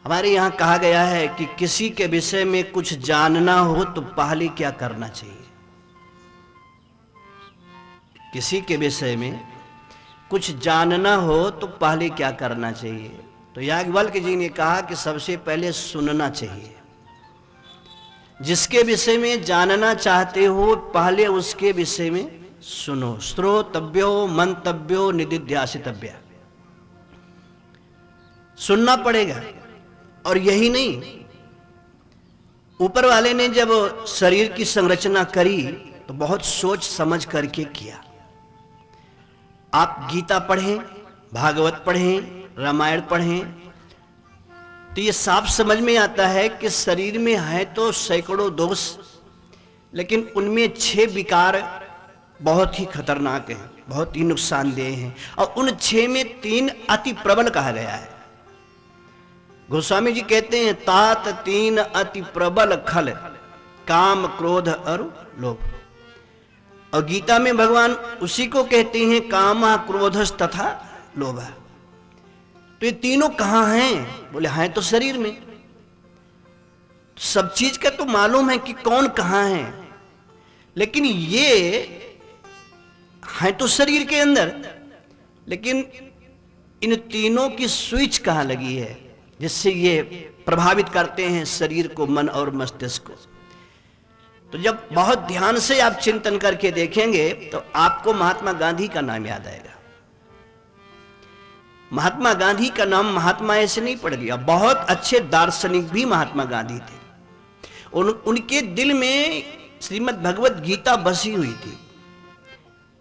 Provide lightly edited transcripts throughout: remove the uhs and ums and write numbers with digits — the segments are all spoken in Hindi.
हमारे यहाँ कहा गया है कि किसी के विषय में कुछ जानना हो तो पहले क्या करना चाहिए। किसी के विषय में कुछ जानना हो तो पहले क्या करना चाहिए। तो याज्ञवल्क्य जी ने कहा कि सबसे पहले सुनना चाहिए। जिसके विषय में जानना चाहते हो पहले उसके विषय में सुनो। श्रोतव्यो मंतव्यो निदिध्यासितव्य, सुनना पड़ेगा। और यही नहीं, ऊपर वाले ने जब शरीर की संरचना करी तो बहुत सोच समझ करके किया। आप गीता पढ़ें, भागवत पढ़ें, रामायण पढ़ें तो ये साफ समझ में आता है कि शरीर में है तो सैकड़ों दोष, लेकिन उनमें 6 विकार बहुत ही खतरनाक हैं, बहुत ही नुकसानदेह हैं। और उन 6 में 3 अति प्रबल कहा गया है। गोस्वामी जी कहते हैं तात 3 अति प्रबल खल, काम क्रोध और लोभ। और गीता में भगवान उसी को कहते हैं काम क्रोधस तथा लोभ। तो ये तीनों कहां हैं? बोले हैं तो शरीर में। सब चीज का तो मालूम है कि कौन कहां है, लेकिन ये है तो शरीर के अंदर, लेकिन इन तीनों की स्विच कहां लगी है जिससे ये प्रभावित करते हैं शरीर को, मन और मस्तिष्क को। तो जब बहुत ध्यान से आप चिंतन करके देखेंगे तो आपको महात्मा गांधी का नाम याद आएगा। महात्मा गांधी का नाम महात्मा ऐसे नहीं पड़ गया, बहुत अच्छे दार्शनिक भी महात्मा गांधी थे। उनके दिल में श्रीमद् भगवत गीता बसी हुई थी,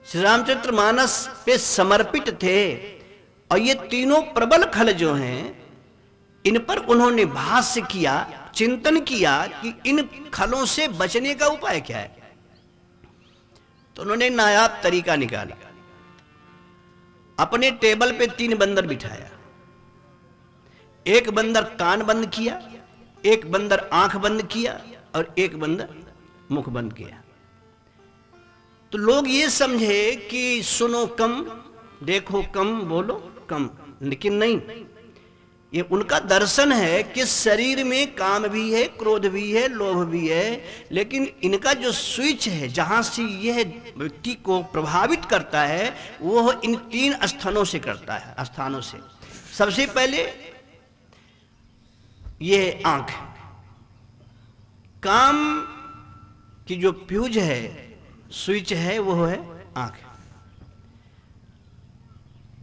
श्री रामचरित्र मानस पे समर्पित थे। और ये तीनों प्रबल खल जो हैं, इन पर उन्होंने भाष्य किया, चिंतन किया कि इन खलों से बचने का उपाय क्या है। तो उन्होंने नायाब तरीका निकाला। अपने टेबल पे 3 बंदर बिठाया। एक बंदर कान बंद किया, एक बंदर आंख बंद किया और एक बंदर मुख बंद किया। तो लोग ये समझे कि सुनो कम, देखो कम, बोलो कम, लेकिन नहीं। ये उनका दर्शन है कि शरीर में काम भी है, क्रोध भी है, लोभ भी है, लेकिन इनका जो स्विच है जहां से यह व्यक्ति को प्रभावित करता है वो इन 3 स्थानों से करता है, स्थानों से। सबसे पहले ये आंख, काम की जो फ्यूज है, स्विच है, वो है आंख।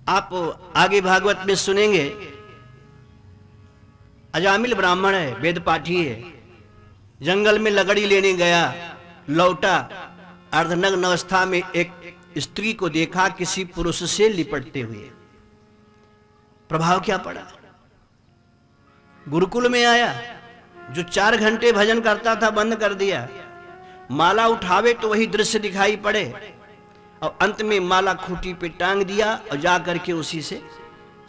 आप आगे भागवत में सुनेंगे, अजामिल ब्राह्मण है, वेद पाठी है, जंगल में लकड़ी लेने गया, लौटा, अर्धनग्न अवस्था में एक स्त्री को देखा किसी पुरुष से लिपटते हुए। प्रभाव क्या पड़ा? गुरुकुल में आया, जो 4 घंटे भजन करता था बंद कर दिया। माला उठावे तो वही दृश्य दिखाई पड़े, और अंत में माला खूंटी पे टांग दिया और जा करके उसी से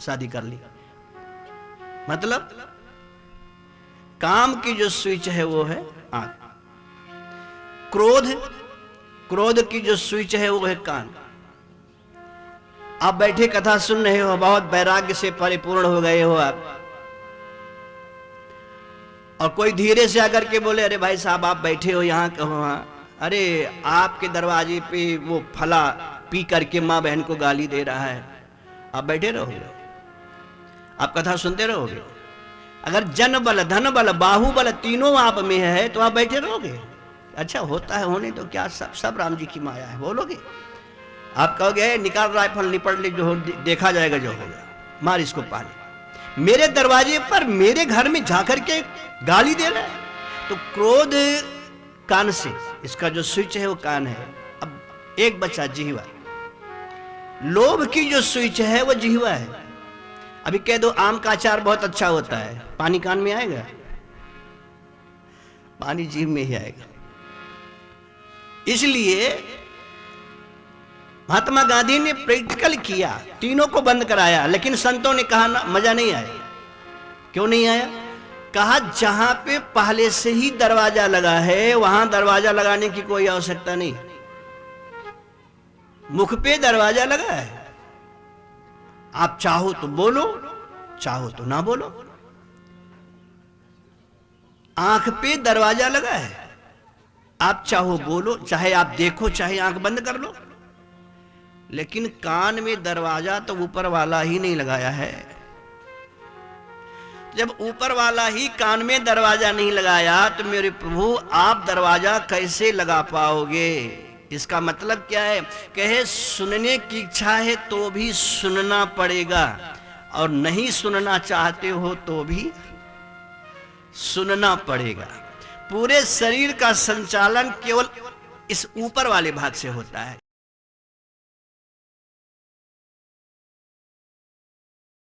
शादी कर ली। मतलब काम की जो स्विच है वो है आंख। क्रोध की जो स्विच है वो है कान। आप बैठे कथा सुन रहे हो, बहुत वैराग्य से परिपूर्ण हो गए हो आप, और कोई धीरे से आकर के बोले अरे भाई साहब आप बैठे हो यहाँ कहो, हाँ, अरे आपके दरवाजे पे वो फला पी करके माँ बहन को गाली दे रहा है, आप बैठे रहोगे? आप कथा सुनते रहोगे? अगर जन बल, धन बल, बाहुबल तीनों आप में है तो आप बैठे रहोगे? अच्छा होता है होने तो क्या, सब राम जी की माया है बोलोगे? आप कहोगे निकाल राइफल, निपट ले, जो देखा जाएगा, जो होगा, मार इसको पाले। मेरे दरवाजे पर, मेरे घर में जाकर के गाली दे रहा है। तो क्रोध कान से, इसका जो स्विच है वो कान है। अब एक बच्चा जिह्वा, लोभ की जो स्विच है वो जिह्वा है। अभी कह दो आम का अचार बहुत अच्छा होता है, पानी कान में आएगा? पानी जीभ में ही आएगा। इसलिए महात्मा गांधी ने प्रैक्टिकल किया, तीनों को बंद कराया, लेकिन संतों ने कहा ना, मजा नहीं आया। क्यों नहीं आया? कहा जहां पे पहले से ही दरवाजा लगा है वहां दरवाजा लगाने की कोई आवश्यकता नहीं। मुख पे दरवाजा लगा है, आप चाहो तो बोलो, चाहो तो ना बोलो। आंख पे दरवाजा लगा है, आप चाहो बोलो, चाहे आप देखो, चाहे आंख बंद कर लो, लेकिन कान में दरवाजा तो ऊपर वाला ही नहीं लगाया है। जब ऊपर वाला ही कान में दरवाजा नहीं लगाया तो मेरे प्रभु आप दरवाजा कैसे लगा पाओगे? इसका मतलब क्या है? कहे सुनने की इच्छा है तो भी सुनना पड़ेगा, और नहीं सुनना चाहते हो तो भी सुनना पड़ेगा। पूरे शरीर का संचालन केवल इस ऊपर वाले भाग से होता है।